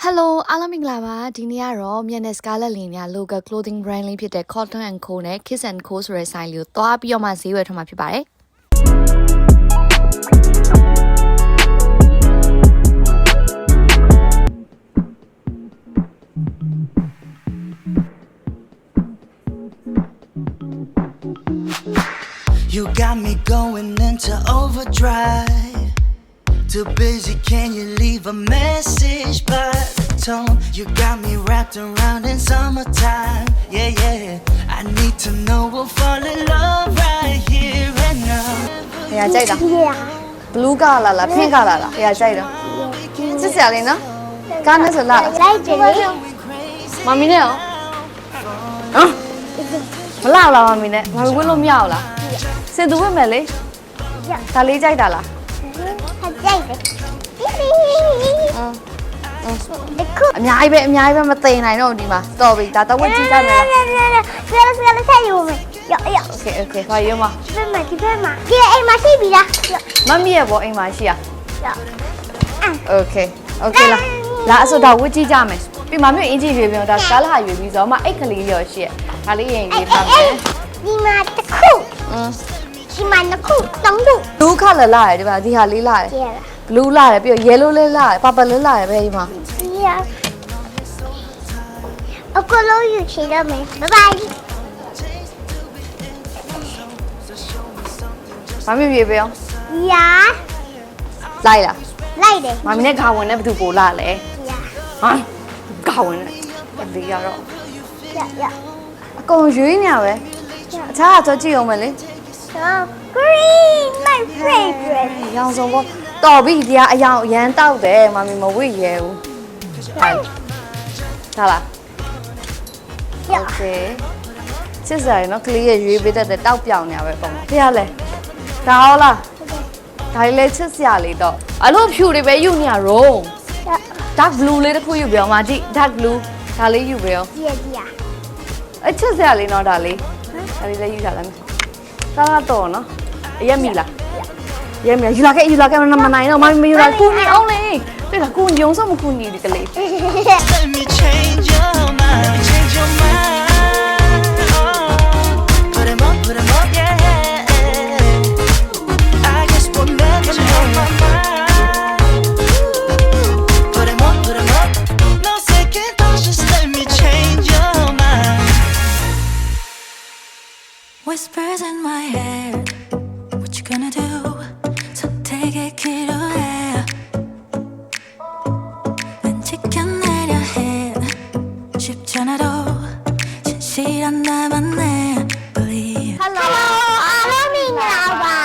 Hello အားလုံးမင်္ဂလာပါဒီနေ့ကတော့မြန်နဲ့ Scarlett လင်းများ local clothing brand လေးဖြစ်တဲ့ Cotton & Co နဲ့ Kiss & Co ဆိုတဲ့ဆိုင်လေးကိုတွားပြီးတော့မှဈေးဝယ်ထားမှာဖြစ်ပါတယ်You got me going into overdrive. Too busy, can you leave a message by the tone? You got me wrapped around in summertime. Yeah, yeah. I need to know we'll fall in love right here and now. နေရာကြိုက်တာ blue color လား pink color လားနေရာကြိုက်တာစစ်စရာလေးနော်ကားနဲ့ဆိုလာလိုက်တယ်လေ မမီနဲ့ရောဟမ်မလာလားမမီနဲ့မမီဝတ်လို့မရဘူးလားစင်သူဝတ်မယ်လေဒါလေးကြိုက်တာလား ကြိုက်တယ်ဒီခု အများကြီးပဲမသိနိုင်တော့ဒီမှာတော်ပြီဒါတော့ဝတ်ကြည့်ကြမယ်လား ဆရာဆက်ယူမယ်ရော Okay ဘာရောမ ဒီမှာဒီအိမ်မှာရှိပြီလား မမီရဲ့ဘောအိမ်မှာရှိရ ရော Okay လာအဆိုတော့ဝတ်ကြည့်ကြမယ်ပြီးမှမျိုးအင်ဂျီရွေးပြောဒါစကားလာရွေးပြီးဆိုမှအိတ်ကလေးရောရှိရဒါလေးရင်ရေးပါမယ် ဒီမှာတစ်ခုဒီမှာနှစ်ခုသုံးခု blue color လာတယ်ဒီမှာဒီဟာလေးလာတယ် ကျဲ blue လာတယ်ပြီးတော့ yellow လေးလာတယ် purple လေးလာတယ်ပဲဒီမှာ ဒီရအကလို့ယူချင်တော့မယ်ဘိုင်ဘိုင် မမီရွေးပြော ရာ လိုက်လား လိုက်တယ် မမီနဲ့ခါဝင်နဲ့ဘယ်သူပို့လာလဲ ရာ ဟာခါဝင်နဲ့ဒီရတော့ ရ အကုန်ရွေးနေရပဲအခြားကတော့ကြည့်အောင်မယ်လေ green my favorite ရောင်စုံပေါ့တော်ပြီဒီကအယောင်အရန်တောက်တယ်မမီမဝိရဲဘူးဟာလား ရ Okay စစ်စားရနော်ကလေးရဲ့ရွေးပေးတတ်တဲ့တောက်ပြောင်နေရပဲပုံဖေးရလဲဒါရောလားဒါလေးလဲချစ်စရာလေးတော့အဲ့လိုဖြူတွေပဲယူနေရရော dark blue လေးတစ်ခုယူပြောမှာကြည့် dark blue ဒါလေးယူပြော ဒီရ အချစ်စရာလေးနော်ဒါလေးဒါလေးလည်းယူထားလိုက်မယ်သာတော့နော်အရက်မီလားရက်မီယူလာခဲ့မနိုင်တော့မယူလာကူညီအောင်လေတွေ့လားကူညီအောင်စမကူညီဒီကလေး Let me change your mind. Change your mind. Oh, put 'em up, yeah. I guess we're meant to know my mind. Put 'em up. No second thoughts, just let me change your mind. Whispers in my head. What you gonna do? So take it, kid, oh yeah. 왠지가 내려 해 쉽잖아도 진실한 나만 내 believe Hello အားလုံးမင်္ဂလာပါ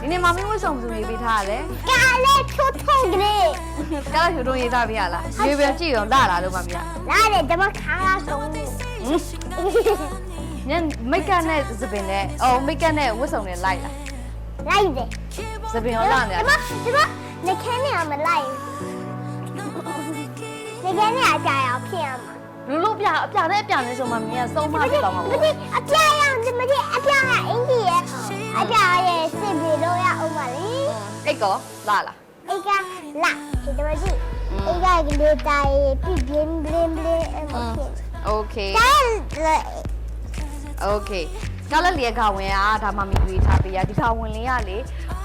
ဒီနေ့မမီဝတ်ဆောင်သူရေးပေးထားရတယ် ကာလေးထိုးထုံကလေး ကားဖြူတော့ရေးထားပေးရလားရွေးပြကြည့်အောင်လာလာလို့မမီက လာတယ်ဓမ္မခါလာဆုံး ညမိတ်ကနဲ့သပင်နဲ့အော်မိတ်ကနဲ့ဝတ်ဆောင်နဲ့လိုက်လာ လိုက်တယ် သပင်ရောလာနေ ဓမ္မနေခင်းနေအောင်မလိုက်နေခင်းနေအကြာအောင်ဖြစ်အောင် လူလို့ပြအပြနဲ့ဆိုမှမင်းကစုံမဖြစ်တော့မှာ မ ပေါ့ ဒီအပြာရောင်ဒီမဒီအပြာကအင်ကြီးရဲ့အပြာရဲ့စစ်ပြီးတော့ရအောင်ပါလေ အိတ်ကောလာလာ အိတ်ကလာဒီတော့ကြည့်အိတ်ကကလေးတိုင်းပြပြင်းပြင်းပြင်းအမဖြစ် Okay တယ် Okay ကလည်းလေကဝင်อ่ะဒါမှမီရွေးထားပေးရဒီခါဝင်လင်းရလေ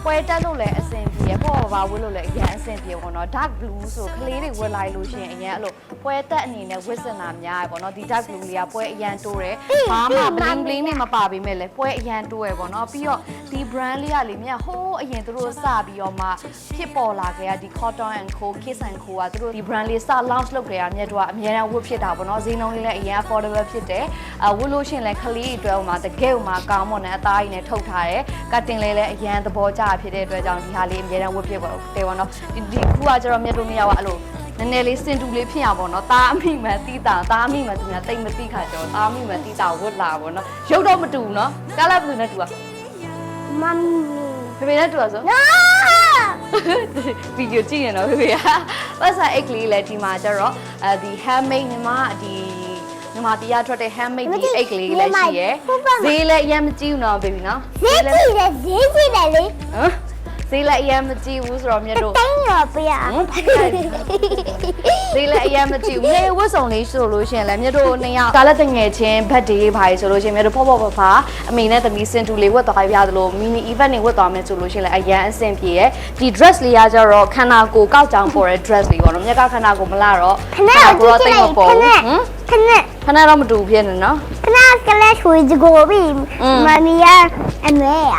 ပွဲတက်လို့လည်းအဆင်ပြေပေါ့ဘာဝတ်လို့လည်းအရင်အဆင်ပြေပေါ့နော် dark blue ဆိုကလေးတွေဝတ်လိုက်လို့ရှိရင်အရင်အဲ့လိုပွဲတက်အနေနဲ့ဝတ်စင်တာများရပေါ့နော်ဒီ dark blue လေးကပွဲအရင်တိုးတယ်ဘာမှ bling bling နဲ့မပါပေမဲ့လည်းပွဲအရင်တိုးရပေါ့နော်ပြီးတော့ဒီ brand လေးကလေမြတ်ဟိုးအရင်သူတို့စပြီးတော့မှဖြစ်ပေါ်လာခဲ့ရဒီ Cotton & Co Kiss & Co ကသူတို့ဒီ brand လေးစ launch လုပ်ခဲ့ရမြတ်တို့ကအများအားဝတ်ဖြစ်တာပေါ့နော်ဈေးနှုန်းလေးလည်းအရင် affordable ဖြစ်တယ်ဝတ်လို့ရှိရင်လည်းကလေးတွေအတွက်ဟိုမှာတကယ်ဟိုမှာကောင်းမွန်တဲ့အသားကြီးနဲ့ထုတ်ထားတယ်ကတ်တင်လေးလည်းအရင်သဘောကျဖြစ်တဲ့အတွက်ကြောင့်ဒီဟာလေးအများအားဝတ်ဖြစ်ပါတော့တယ်ပေါ့နော်ဒီခုကကျတော့မြတ်တို့မရပါအဲ့လိုနည်းနည်းလေးစင်တူလေးဖြစ်ရပါတော့တားအမိမှတီးတာတားအမိမှသူများတိတ်မသိခါကျတော့တားအမိမှတီးတာဝတ်လာပါတော့ရုပ်တော့မတူဘူးနော်ကားလည်းဘယ်နဲ့တူอ่ะ မမ်မီ ဖေဖေနဲ့တူอ่ะဆို နော် ဗီဒီယိုကြည့်ရင်တော့ဖေဖေကပတ်စာအိတ်ကလေးလည်းဒီမှာကျတော့ဒီ handmade ညီမဒီညီမတရားထွက်တဲ့ handmade ဒီအိတ်ကလေးလည်းရှိရယ်ဈေးလည်းအရင်မကြည့်ဘူးနော်ဘေဘီနော် ဈေးကြည့်တယ်လေ ဟမ် ဈေးလည်းအရင်မကြည့်ဘူးဆိုတော့မြတ်တို့ တိုင်းရောပြရ ဈေးလည်းအရင်မကြည့်ဘူးလေဝတ်စုံလေးဆိုလို့ရှိရင်လည်းမြတ်တို့နှစ်ယောက်ကားလက်တငယ်ချင်းဘတ်ဒေးပါဆိုလို့ရှိရင်မြတ်တို့ဖော့ဖော့ဖာအမေနဲ့သမီးစင်တူလေးဝတ်သွားပြသလိုမီနီ event တွေဝတ်သွားမယ်ဆိုလို့ရှိရင်လည်းအရင်အဆင်ပြေရဲ့ဒီ dress လေးကကြတော့ခန္ဓာကိုယ်ကောက်ကြောင်ပေါ်တဲ့ dress လေးပေါ့နော်မြတ်ကခန္ဓာကိုယ်မလာတော့ ခဏကိုကြည့်လိုက်ခဏ ခဏတော့မတူဖြစ်နေနော် ခဏကလေးချွေကြကိုပြီးမမီးရအမဲရ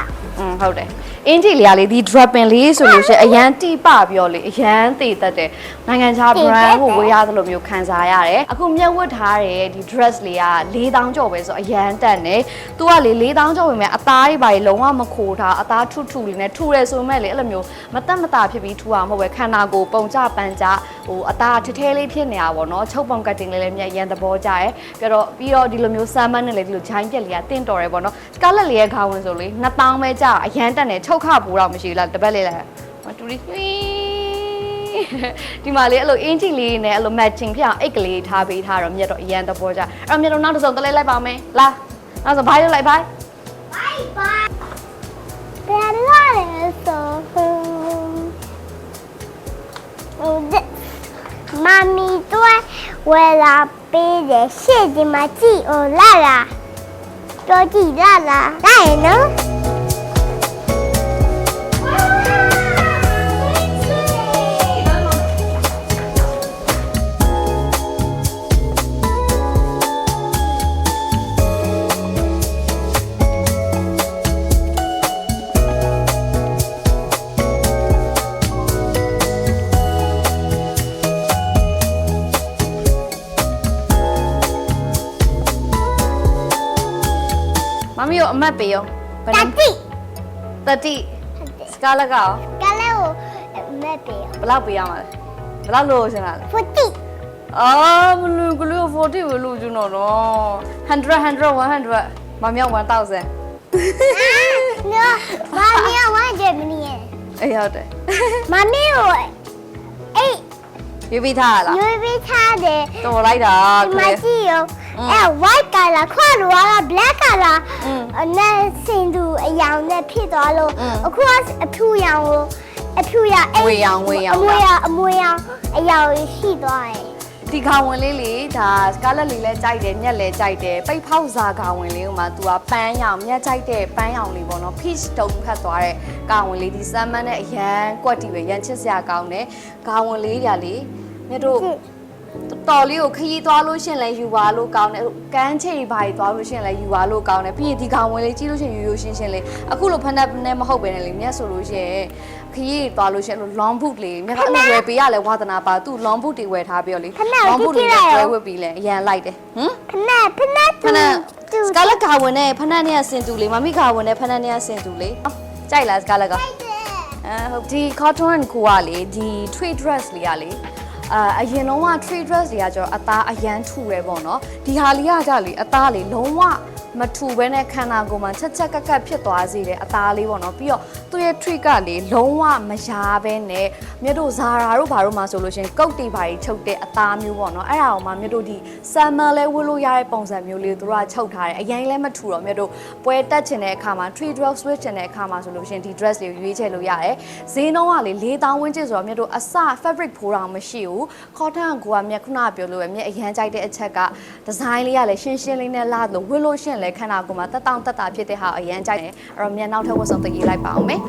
ဟုတ်တယ်အင်ဂျီလေးကလေဒီ dropping လေးဆိုလို့ရှိရင်အရန်တိပပြောလေအရန်သေးတတ်တယ်နိုင်ငံခြား brand ကိုဝယ်ရသလိုမျိုးခံစားရတယ်အခုမြတ်ဝတ်ထားတဲ့ဒီ dress လေးက4000ကျော်ပဲဆိုအရန်တက်နေသူကလေ4000ကျော်ပဲမြတ်အသားကြီးပါလေလုံးဝမခိုးထားအသားထုထုလေးနဲ့ထူရဲဆိုမဲ့လေအဲ့လိုမျိုးမတက်မတာဖြစ်ပြီးထူအောင်မဟုတ်ပဲခန္ဓာကိုယ်ပုံကြပန်းကြဟိုအသားထထဲလေးဖြစ်နေတာပေါ့နော်ချုပ်ပုံ cutting လေးလည်းမြတ်ရန်သဘောကြရဲပြီးတော့ဒီလိုမျိုး salmon နဲ့လေဒီလိုဂျိုင်းပြက်လေးကတင့်တော်ရဲပေါ့နော် scarlet လေးရဲ့ခေါင်းဝင်ဆိုလေ2000ပဲကြာအရန်တက်နေချုပ်ခဘူးတော့မရှိဘူးလားတပတ်လေးလားတူရီဒီမှာလေအဲ့လိုအင်ဂျီလေးနဲ့အဲ့လို matching ဖြစ်အောင်အိတ်ကလေးထားပေးထားတော့မြတ်တော့အရန်သဘောကြအဲ့မြတ်တော့နောက်တစ်စုံတလဲလိုက်ပါမယ်လာနောက်ဆိုဘိုင်းလိုက်ဘိုင်း ပြန်လာတယ်ဆိုမမီတော့ဝယ်လာပေးတယ်ရှေ့ဒီမှာကြည့်အောင်လာလာတော့ကြည့်လာလာဒါရနော်မမီကိုအမတ်ပေးရော တတိ 30 scarlet ကရော ကလေးကိုမဲ့ပေး ဘယ်လောက်ပေးရမှာလဲဘယ်လောက်လို့ရှင်လားလဲ 40 အော်မလူကလေး40ပဲလို့ကျွန်တော်တော့100 100 100မမြောက်1000 နော်မမီဝိုင်းတယ်မနီရဲ့ အေးဟုတ်တယ် မမီကိုအေး ယူပြီးထားလား ရွေးပေးထားတယ် တော်လိုက်တာ ဒီ က မှာ လေး ကြည့်ရောအဲ white color ခွာလို့က black color နဲ့စင်သူအယောင်နဲ့ဖြစ်သွားလို့အခုကအဖြူရောင်ကိုအဖြူရအမွေရောင်အယောင်ရှိသွားတယ် ဒီခေါင်ဝင်လေးလေဒါ scarlet လေးလည်းကြိုက်တယ်ညက်လည်းကြိုက်တယ်ပိတ်ဖောက်စာခေါင်ဝင်လေးကမှ तू ကပန်းရောင်မြက်ကြိုက်တဲ့ပန်းရောင်လေးပေါ့နော် peach တုံးဖတ်သွားတဲ့ခေါင်ဝင်လေးဒီ salmon နဲ့အရန်ကွက်တီပဲရန်ချစ်စရာကောင်းတယ်ခေါင်ဝင်လေးညာလေမြတ်တို့တော်လေးကိုခရီးသွားလို့ရှင်လဲယူပါလို့ကောင်းတယ်ကန်းချေဘာကြီးသွားလို့ရှင်လဲယူပါလို့ကောင်းတယ်ပြီးရင်ဒီကောင်ဝင်လေးကြည့်လို့ရှင်ယူရှင်းရှင်းလေးအခုလိုဖက်နဲ့မဟုတ်ပဲနဲ့လေမြတ်ဆိုလို့ရှင်ခရီးသွားလို့ရှင်လို့ long boot လေးမြတ်ကအလိုဝယ်ပေးရလဲဝါသနာပါသူ့ long boot တွေဝယ်ထားပြီးတော့လေ long boot လေးဝယ်ဝတ်ပြီးလဲအရန်လိုက်တယ်ဟမ် ဖနက် စကားလက်ခါဝင်နဲ့ဖနက်နဲ့ဆင်တူလေးမမိခါဝင်နဲ့ဖနက်နဲ့ဆင်တူလေးကြိုက်လားစကားလက်ကဟုတ်ဒီ cotton ကိုကလေဒီ trade dress လေးကလေအရင်လုံးဝ trade dress တွေကကျတော့အသားအရန်ထူရဲပေါ့နော်ဒီဟာလေးကကြလေအသားလေးလုံးဝမထူဘဲနဲ့ခန္ဓာကိုယ်မှာချက်ကက်ကက်ဖြစ်သွားစေတယ်အသားလေးပေါ့နော်ပြီးတော့သူ့ရဲ့ trick ကလေလုံးဝမယားဘဲနဲ့မြတ်တို့ Zara တို့ဘာတို့မှဆိုလို့ရှင်ကုတ်တီဘာကြီးချုပ်တဲ့အသားမျိုးပေါ့နော်အဲ့ဒါအောင်မှမြတ်တို့ဒီ summer လဲဝတ်လို့ရတဲ့ပုံစံမျိုးလေးတို့ကချုပ်ထားတယ်အရင်လည်းမထူတော့မြတ်တို့ပွဲတက်ချင်တဲ့အခါမှာ trade dress switch ချင်တဲ့အခါမှာဆိုလို့ရှင်ဒီ dress လေးကိုရွေးချယ်လို့ရတယ်ဈေးနှုန်းကလေ4000ဝန်းကျင်ဆိုတော့မြတ်တို့အစ fabric ဖိုးတောင်မရှိဘူး cotton ကိုကမြတ်ခုနပြောလို့ပဲမြတ်အရန်ကြိုက်တဲ့အချက်က design လေးကလည်းရှင်းရှင်းလေးနဲ့လာလို့ဝတ်လို့ရှင်လဲခန္ဓာကိုယ်မှာတက်တောင့်တက်တာဖြစ်တဲ့ဟာအရန်ကြိုက်တယ်အဲ့တော့မြန်နောက်ထပ်ဝတ်စုံတည်လိုက်ပါအောင်မယ်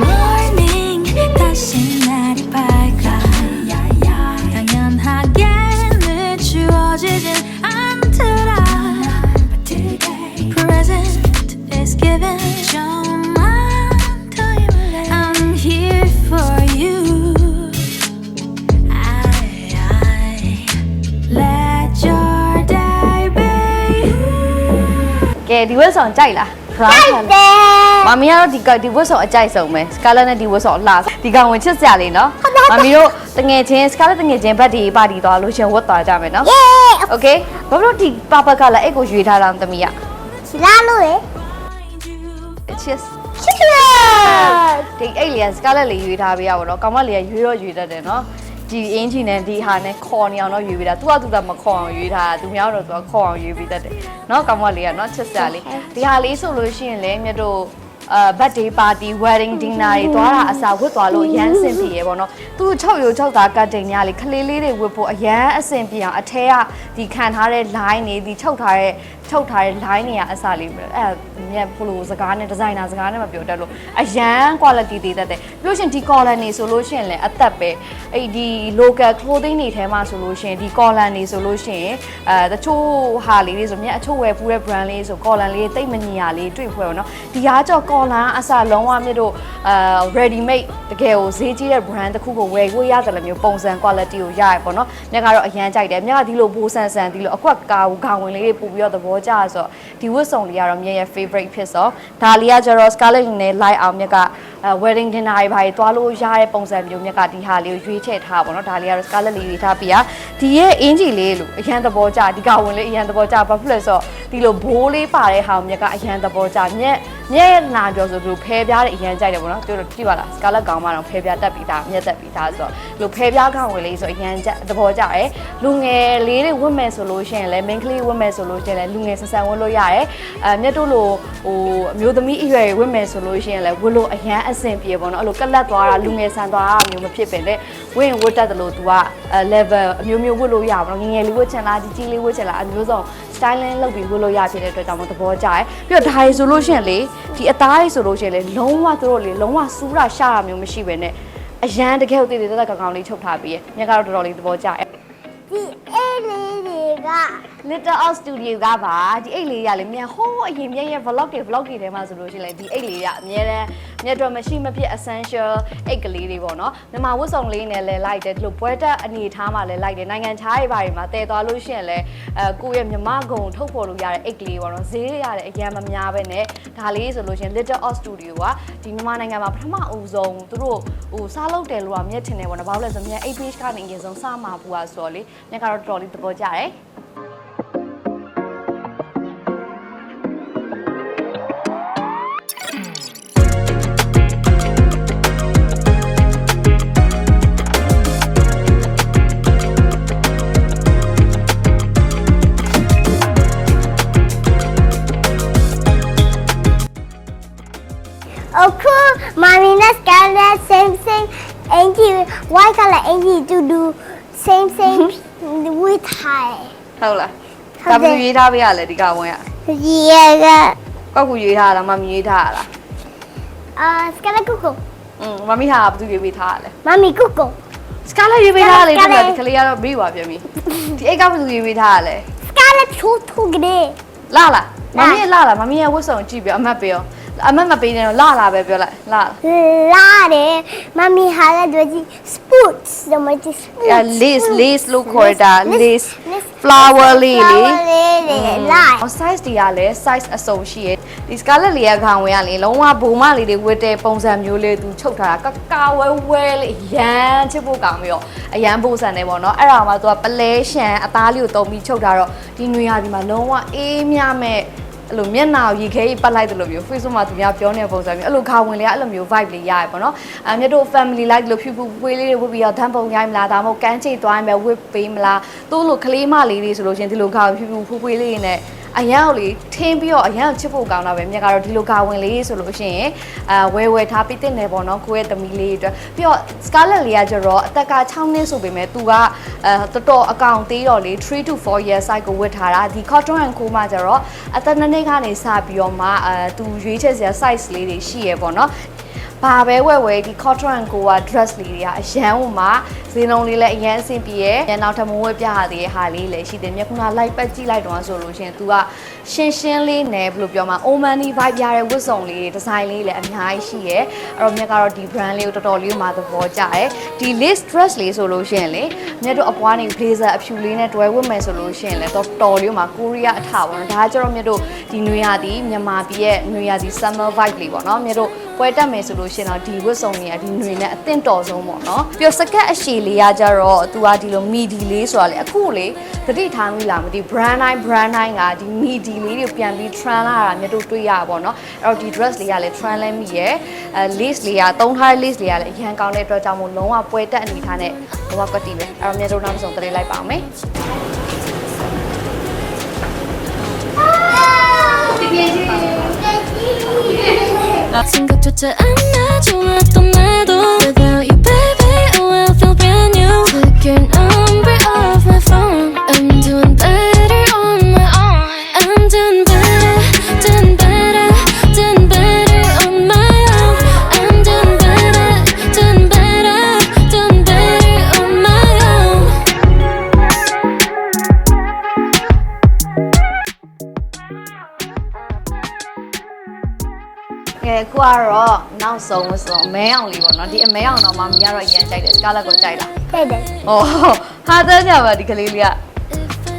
morning 다시 날이 밝아 당연하게 늦추어지진 않더라 But today present is given Show my time I'm here for you I let your day be ကဲဒီဝတ်ဆောင်ကြိုက်လားခါမမီကတော့ဒီဝတ်ဆောင်အကြိုက်ဆုံးပဲ Scarlet နဲ့ဒီဝတ်ဆောင်အလှဒီကောင်ဝင်ချစ်စရာလေးနော်မမီတို့တငယ်ချင်း Scarlet တငယ်ချင်းဘတ်ဒီပါတီသွားလို့ရှင်ဝတ်သွားကြမယ်နော် Okay ဘာလို့ဒီ purple color အဲ့ကိုရွေးထားတာသမီးက လာလို့ရ cheers ချစ်ရ ဒီအဲ့လေးက Scarlet လေးရွေးထားပေးရပါတော့ကောင်မလေးကရွေးတော့ရွေးတတ်တယ်နော်ဒီအင်ဂျီနဲ့ဒီဟာနဲ့ခေါ်နေအောင်တော့ရွေးပေးတာသူကသူကမခေါ်အောင်ရွေးထားတာသူများတော့သူကခေါ်အောင်ရွေးပေးတတ်တယ်နော်ကောင်မလေးကနော်ချစ်စရာလေးဒီဟာလေးဆိုလို့ရှိရင်လည်းမြတ်တို့ birthday party wedding dinner တွေသွားတာအစားဝတ်သွားလို့ရမ်းအဆင်ပြေရပေါ့နော်သူ6ရိုး6သားကတ်တိန်များလေခလေးလေးတွေဝတ်ဖို့အရမ်းအဆင်ပြေအောင်အထဲကဒီခံထားတဲ့ line တွေဒီချုပ်ထားတဲ့ line တွေကအစားလေးအဲ့မြက်ဘလို့စကားနဲ့ designer စကားနဲ့မပြောတတ်လို့အရန် quality တွေတက်တယ်ပြီးလို့ရှင်ဒီ collar နေဆိုလို့ရှင်လည်းအသက်ပဲအဲ့ဒီ local clothing တွေထဲမှာဆိုလို့ရှင်ဒီ collar နေဆိုလို့ရှင်တချို့ဟာလေးတွေဆိုမြက်အချို့ဝယ်ဖူးတဲ့ brand လေးဆို collar လေးတိတ်မညီရလေးတွေ့ဖွဲ့ပေါ့နော်ဒီအားကြောင့် collar အစားလုံးဝမြက်တို့ ready made တကယ်ကိုဈေးကြီးတဲ့ brand တစ်ခုကိုဝယ်ကိုရတယ်လို့မျိုးပုံစံ quality ကိုရရပေါ့နော်မြက်ကတော့အရန်ကြိုက်တယ်မြက်ကဒီလိုဘိုးဆန်ဆန်ဒီလိုအကွက်ကာကိုခေါင်ဝင်လေးတွေပို့ပြီးတော့သဘောကျဆိုဒီဝတ်စုံလေးကတော့မြက်ရဲ့ favorite ဖြစ်ဆိုဒါလေးကကျတော့ Scarlett နဲ့ light အောင်မြက်က wedding dinner တွေဘာတွေတွားလို့ရတဲ့ပုံစံမျိုးမြက်ကဒီဟာလေးကိုရွေးချယ်ထားပါတော့ဒါလေးကတော့ Scarlett လေးရွေးထားပြီးဒီရဲ့အင်ဂျီလေးလို့အရန်သဘောကျဒီကဝင်လေးအရန်သဘောကျဘာဖြစ်လဲဆိုတော့ဒီလိုဘိုးလေးပါတဲ့ဟာမြက်ကအရန်သဘောကျမြက်နာပြောဆိုသူဖဲပြားတဲ့အရန်ကြိုက်တယ်ပေါ့နော်တို့ကြည့်ပါလား Scarlett ကောင်မတော့ဖဲပြားတက်ပြီးသားမြက်တက်ပြီးသားဆိုတော့ဒီလိုဖဲပြားကောင်ဝင်လေးဆိုအရန်သဘောကျတယ်လူငယ်လေးတွေဝတ်မယ်ဆိုလို့ရှိရင်လည်း main ကလေးဝတ်မယ်ဆိုလို့ရှိရင်လည်းလူငယ်ဆန်ဆန်ဝတ်လို့ရတယ်မြက်တို့လိုဟိုအမျိုးသမီးအရွယ်ဝတ်မယ်ဆိုလို့ရှိရင်လည်းဝတ်လို့အရန်အဆင်ပြေပေါ့နော်အဲ့လိုကလတ်သွားတာလူငယ်ဆန်သွားတာမျိုးမဖြစ်ပင်လေဝတ်ရင်ဝတ်တတ်တယ်လို့ तू က level အမျိုးမျိုးဝတ်လို့ရပါတော့ငငယ်လေးဝတ်ချင်လားကြီးကြီးလေးဝတ်ချင်လားအမျိုးစုံ styling လုပ်ပြီးဝတ်လို့ရဖြစ်တဲ့အတွက်ကြောင့်သဘောကျတယ်ပြီးတော့ဒါရီဆိုလို့ရှိရင်လေဒီအသားရီဆိုလို့ရှိရင်လေလုံးဝသူတို့လေလုံးဝစူးတာရှာတာမျိုးမရှိပဲနဲ့အရန်တကယ်ကိုတည်တည်တက်တက်ကောင်းကောင်းလေးချုပ်ထားပြီးမြက်ကတော့တော်တော်လေးသဘောကျတယ်ဒီအေးလေးတွေက Little Oz Studio ကပါဒီအိတ်လေးရလေမြန်ဟိုးအရင်မြက်ရဲ့ vlog တွေထဲမှာဆိုလို့ရှိရင်လေဒီအိတ်လေးရအများတန်းမြက်တော့မရှိမဖြစ် essential အိတ်ကလေးတွေပေါ့နော်မြန်မာဝတ်စုံလေးနဲ့လည်းလိုက်တယ်ဒီလိုပွဲတက်အနေထားမှာလည်းလိုက်တယ်နိုင်ငံခြားတွေဘာတွေမှာတည်သွားလို့ရှိရင်လည်းကိုယ့်ရဲ့မြမဂုံထုတ်ဖော်လို့ရတဲ့အိတ်ကလေးပေါ့နော်ဈေးရတယ်အရင်မများပဲနဲ့ဒါလေးဆိုလို့ရှိရင် Little Oz Studio ကဒီမြန်မာနိုင်ငံမှာပထမအဦးဆုံးသူတို့ဟိုစားလုပ်တယ်လို့ကမြက်ထင်တယ်ပေါ့နော်ဘာလို့လဲဆိုမြက် page ကနေအရင်ဆုံးစားမှာပူอ่ะဆိုတော့လေမြက်ကတော့တော်တော်လေးသဘောကျတယ်အခု mommy နဲ့ Scarlett same Angie white color Angie to do same with high ဟုတ်လားဒါဘယ်လိုရေးထားပေးရလဲဒီကဝင်က yeah ကောက်ကူရေးထားလားမမရေးထားလားScarlett Coco မမီဟာဘယ်သူရေးပေးထားလဲ mommy Coco Scarlett ရေးပေးထားလေဒီကလေးကတော့ပြီးပါပြန်ပြီဒီအိတ်ကဘယ်သူရေးပေးထားလဲ Scarlett ချိုးထုတ်ကြတယ်လာမမီရဲ့လာမမီရဲ့ဝတ်စုံကြည့်ပြအမတ်ပြောအမတ်မပေးနဲ့တော့လာပဲပြောလိုက်လာတယ် mommy ဟာလည်းတို့ကြည့် sports တော့မကြည့် lace လို့ခေါ်တာ lace flower လေးလေလာ size တွေကလည်း size အစုံရှိရဲ့ဒီ Scarlett လေးကခေါင်ဝင်ရလေလုံးဝဘုံမလေးတွေဝတ်တဲ့ပုံစံမျိုးလေးသူချုပ်ထားတာကာဝဲလေးရမ်းချစ်ဖို့ကောင်းပြီးတော့အရန်ပိုးဆန်နေပေါ့နော်အဲ့ဒါမှသူကပလဲရှန်အသားလေးကိုတုံပြီးချုပ်ထားတော့ဒီနွေရာသီမှာလုံးဝအေးမြမဲ့အဲ့လိုမျက်နှာကိုရေခဲကြီးပတ်လိုက်တယ်လို့မျိုး Facebook မှာသူများပြောနေတဲ့ပုံစံမျိုးအဲ့လိုခါဝင်လေးကအဲ့လိုမျိုး vibe လေးရတယ်ပေါ့နော်မြတ်တို့ family like လို့ဖြူဝေးလေးတွေဝတ်ပြီးတော့ဓာတ်ပုံရိုက်မလားဒါမှမဟုတ်ကန်းချိတ်သွားရင်ပဲဝတ်ပေးမလားတိုးလို့ကလေးမလေးတွေဆိုလို့ရှင်ဒီလိုခါဖြူဝေးလေးနဲ့အရန်ကိုလေထင်းပြီးတော့အရန်ချစ်ဖို့ကောင်းတာပဲမြက်ကတော့ဒီလိုခါဝင်လေးဆိုလို့ရှိရင်ဝယ်ထားပြီးတင်နေပေါ့နော်ကိုယ့်ရဲ့သမီးလေးအတွက်ပြီးတော့ Scarlett လေးကကျတော့အသက်က6နှစ်ဆိုပေမဲ့သူကတော်တော်အကောင်သေးတော့လေ3 to 4 years size ကိုဝတ်ထားတာဒီ Cotton & Co မှာကျတော့အသက်2နှစ်ကနေစပြီးတော့မှသူရွေးချယ်စရာ size လေးတွေရှိရပေါ့နော်ဘာပဲဝဲဒီ Cotton & Co က dress လေးတွေကအရန်ဟိုမှာဈေးနှုန်းလေးလည်းအရန်အဆင်ပြေရယ်နောက်ထပ်မဝဲပြရသေးတဲ့ဟာလေးလည်းရှိတယ်မြက်ခုနလိုက်ပတ်ကြည့်လိုက်တော့ဆိုလို့ရှင် तू ကရှင်းလေးနဲ့ဘယ်လိုပြောမှာ Omani vibe ရတဲ့ဝတ်စုံလေးဒီဇိုင်းလေးလည်းအများကြီးရှိရယ်အဲ့တော့မြက်ကတော့ဒီ brand လေးကိုတော်တော်လေးမှသဘောကျတယ်ဒီ lace dress လေးဆိုလို့ရှင်လေမြက်တို့အပွားနေ blazer အဖြူလေးနဲ့တွဲဝတ်မယ်ဆိုလို့ရှင်လေတော်တော်လေးမှကိုရီးယားအထပါတော့ဒါကကျတော့မြက်တို့ဒီနွေရာသီမြန်မာပြည်ရဲ့နွေရာသီ summer vibe လေးပေါ့နော်မြက်တို့ပွဲတက်မယ်ဆိုလို့ရှင်တော့ဒီဝတ်စုံတွေကဒီနွေနဲ့အသင့်တော်ဆုံးပေါ့နော်ပြီးတော့စကတ်အရှည်လေးကကြတော့ तू ကဒီလို midi လေးဆိုတာလေအခုလေတတိထားမိလားမသိ brand တိုင်းကဒီ midi လေးတွေပြန်ပြီး trend လာတာမြတ်တို့တွေ့ရပါပေါ့နော်အဲ့တော့ဒီ dress လေးကလည်း trend လဲမိရယ်lace လေးကသုံးထားတဲ့ lace လေးကလည်းအရန်ကောင်းတဲ့အတွက်ကြောင့်မို့လုံးဝပွဲတက်အနေထားနဲ့ဘောကတိပဲအဲ့တော့မြတ်တို့နောက်ဆုံးတလေးလိုက်ပါအောင်မယ်ဒီပြေကြီး 생각조차 안 나좋았던 나도 Without you baby I will feel brand new Took your number off my phone I'm doing better on my own I'm doing better, doing better, doing better on my own I'm doing better, doing better, doing better on my own ကဲခုကတော့နောက်ဆုံးဆိုအမဲအောင်လေးပေါ့နော်ဒီအမဲအောင်တော့မမီကတော့အရင်ကြိုက်တယ်စကားလက်ကိုကြိုက်တာ တဲ့တယ် ဟောဟာတဲ့ညပါဒီကလေးလေးက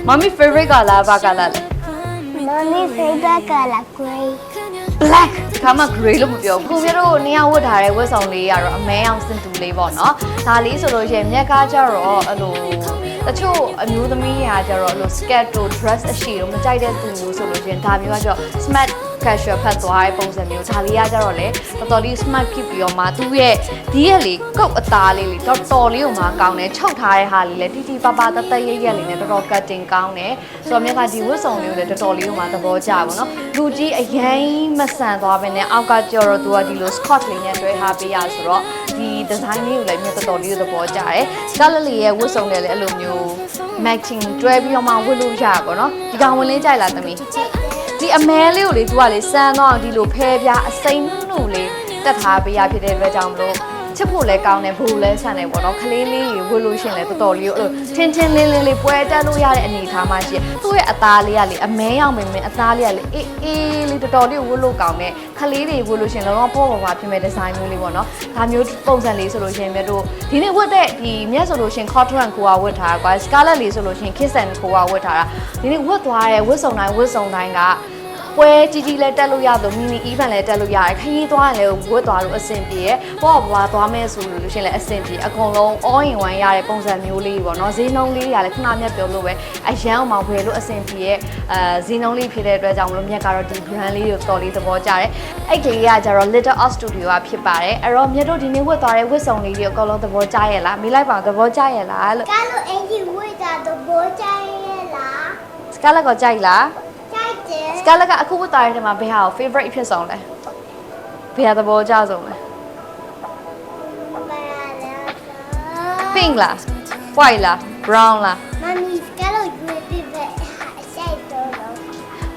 မမီ favorite ကလားဘာကလားလဲ Mommy favorite color gray black ခါမှ gray လို့မပြောဘူးကိုပြတို့နေရာဝတ်ထားတဲ့ဝတ်ဆောင်လေးကတော့အမဲအောင်စင်တူလေးပေါ့နော်ဒါလေးဆိုလို့ရှိရင်မြက်ကားကြတော့အဲ့လိုတချို့အမျိုးသမီးရာကြတော့အဲ့လို skirt တို့ dress အရှိတော့မကြိုက်တဲ့သူမျိုးဆိုလို့ရှိရင်ဒါမျိုးကကျတော့ smart casual ဖတ်သွားတဲ့ပုံစံမျိုးဒါလေးကကြတော့လေတော်တော်လေး smart ဖြစ်ပြီးတော့မှသူ့ရဲ့ဒီရဲ့လေကုတ်အသားလေးလေတော်တော်လေးကိုမှကောင်းတယ်ချုပ်ထားတဲ့ဟာလေးလေတီတီပါပါတသက်ရက်ရက်လေးနဲ့တော်တော် cutting ကောင်းတယ်ဆိုတော့မြက်ကဒီဝတ်စုံလေးကိုလည်းတော်တော်လေးကိုမှသဘောကျပါတော့လူကြီးအရင်မဆန်သွားပဲနဲ့အောက်ကကြော်တော့သူကဒီလို Scott လေးနဲ့တွဲထားပေးရဆိုတော့ဒီ design လေးကိုလည်းမြက်တော်တော်လေးကိုသဘောကျတယ် Scarlett လေးရဲ့ဝတ်စုံလေးလည်းအဲ့လိုမျိုး matching တွဲပြီးတော့မှဝတ်လို့ရပါတော့ဒီကောင်ဝင်လေးကြိုက်လားသမီးဒီအမဲလေးကိုလေသူကလေစမ်းတော့ဒီလိုဖဲပြားအစိမ့်နှုတ်လေးတက်ထားပေးရဖြစ်တဲ့အတွက်ကြောင့်မလို့ချစ်ဖို့လည်းကောင်းတယ်ဘူလည်းဆန်တယ်ပေါ့နော်ကလေးလေးဝတ်လို့ရှင်လည်းတော်တော်လေးကိုအဲ့လိုချင်းချင်းလေးလေးပွဲတက်လို့ရတဲ့အနေထားမှရှိသူ့ရဲ့အသားလေးကလေအမဲရောက်မင်းအသားလေးကလေအေးလေးတော်တော်လေးဝတ်လို့ကောင်းတယ်ကလေးတွေဝတ်လို့ရှင်တော့ပေါ့ပါဖြစ်မဲ့ဒီဇိုင်းမျိုးလေးပေါ့နော်ဒါမျိုးပုံစံလေးဆိုလို့ရှင်မြတ်တို့ဒီနေ့ဝတ်တဲ့ဒီမြတ်ဆိုလို့ရှင် cotton ကိုဝတ်ထားတာကွာ scarlet လေးဆိုလို့ရှင် kiss and ကိုဝတ်ထားတာဒီနေ့ဝတ်သွားတဲ့ဝတ်စုံတိုင်းကပွဲကြီးကြီးလဲတက်လို့ရတော့မီနီ event လဲတက်လို့ရတယ်ခရီးသွားရင်လည်းဝတ်သွားလို့အဆင်ပြေရပေါ့ဘွားသွားမယ်ဆိုလို့ရှင်လည်းအဆင်ပြေအကုန်လုံး all in one ရတဲ့ပုံစံမျိုးလေးပေါ့နော်ဈေးနှုန်းလေးရလည်းခဏမြတ်ပြောလို့ပဲအရန်အောင်ဝယ်လို့အဆင်ပြေရဲ့ဈေးနှုန်းလေးဖြစ်တဲ့အတွက်ကြောင့်မလို့မြတ်ကတော့ဒီ brand လေးကိုတော်လေးသဘောကျတယ်အဲ့ကလေးကကျတော့ Little Oz Studio ကဖြစ်ပါတယ်အဲ့တော့မြတ်တို့ဒီနေ့ဝတ်သွားတဲ့ဝတ်စုံလေးတွေအကုန်လုံးသဘောကျရဲ့လားမေးလိုက်ပါသဘောကျရဲ့လားလို့ ကားလို့အင်ကြီးဝိတာတော့ဘောကြရဲ့လား Scarlett ကိုကြိုက်လား ကြိုက်တယ် Scarlett ကအခုဝတ်သွားတဲ့ထဲမှာဘယ်ဟာကို favorite ဖြစ်ဆုံးလဲဘယ်ဟာသဘောကျဆုံးလဲ pink လား white လား brown လား မမီကားလို့ဝိပြပဲရှိုက်တော့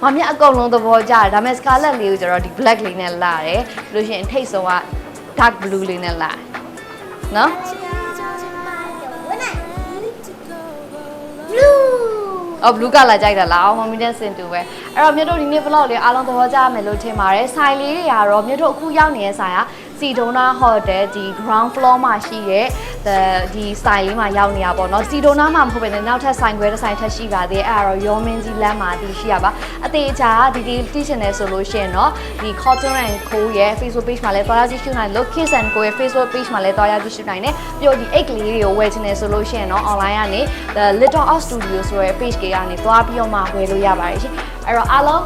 မမအကုန်လုံးသဘောကျတယ်ဒါပေမဲ့ Scarlett လေးကိုကျတော့ဒီ black လေးနဲ့လာတယ်ပြီးလို့ရှိရင်ထိတ်ဆုံးက dark blue လေးနဲ့လာတယ်နော် အော် blue color ကြိုက်တာလားမမီတဲ့စင်တူပဲအဲ့တော့မြတ်တို့ဒီနေ့ vlog လေးအားလုံးသဘောကျမယ်လို့ထင်ပါတယ်ဆိုင်လေးတွေကတော့မြတ်တို့အခုရောက်နေတဲ့ဆိုင်ကစီဒိုနာဟိုတယ်ဒီ ground floor မှာရှိရဲ့ဒီဆိုင်လေးမှာရောက်နေတာပေါ့နော်စီဒိုနာမှာမဟုတ်ဘဲနဲ့နောက်ထပ်ဆိုင်ခွဲတစ်ဆိုင်ထပ်ရှိပါသေးတယ်အဲ့ဒါတော့ရောမင်းကြီးလမ်းမှာဒီရှိရပါအသေးချာဒီတီးချင်တယ်ဆိုလို့ရှိရင်တော့ဒီ Cotton and Co ရဲ့ Facebook page မှာလည်းတွားရကြည့်ရှုနိုင်လို့ Kiss and Co ရဲ့ Facebook page မှာလည်းတွားရကြည့်ရှုနိုင်တယ်ပြီးတော့ဒီအိတ်ကလေးတွေကိုဝယ်ချင်တယ်ဆိုလို့ရှိရင်တော့ online ကနေ The Little Oz Studio ဆိုတဲ့ page ကနေတွားပြီးတော့မှဝယ်လို့ရပါတယ်ရှင်အဲ့တော့အားလုံး